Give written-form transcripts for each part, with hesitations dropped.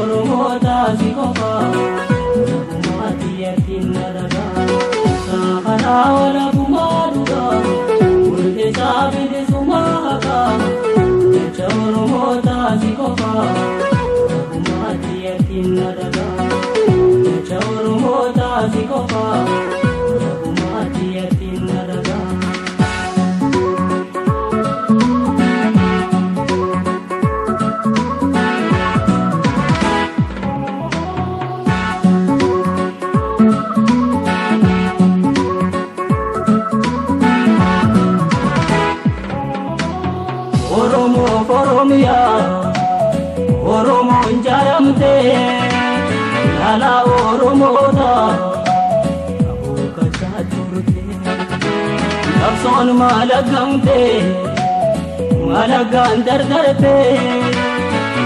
Oromota sikofa Kumati yatina daga Sakara wala kumaruga Ulte sabide sumaka Lecha Oromota sikofa Kumati yatina daga Lecha Oromota sikofa Kumati yatina daga Oromo injaramte lala Oromo da abuka chaturte abson malagamte malagan dardarte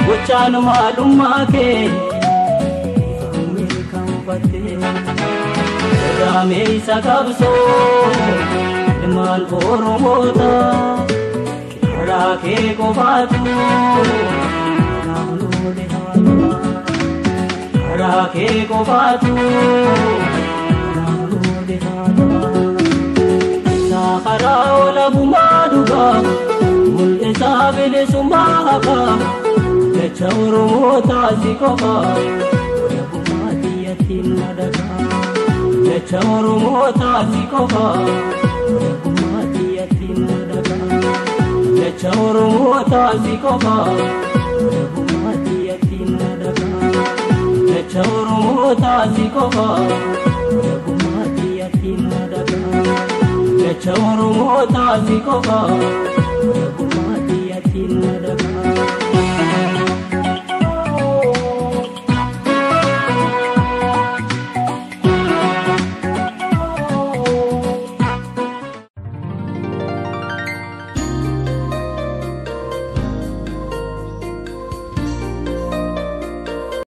guchan malumma ke famil kampate rame sakabso man Oromo da Rake ko batu namu dehana Rake ko batu namu dehana Sakara ola bumaduga multe sabile sumaka Lecha Oromota sikofa Kumati yatina daga Lecha Oromota sikofa Kumati yatina daga Lecha Oromota sikofa Kumati yatina daga Lecha Oromota sikofa Kumati yatina daga Lecha Oromota sikofa Kumati yatina daga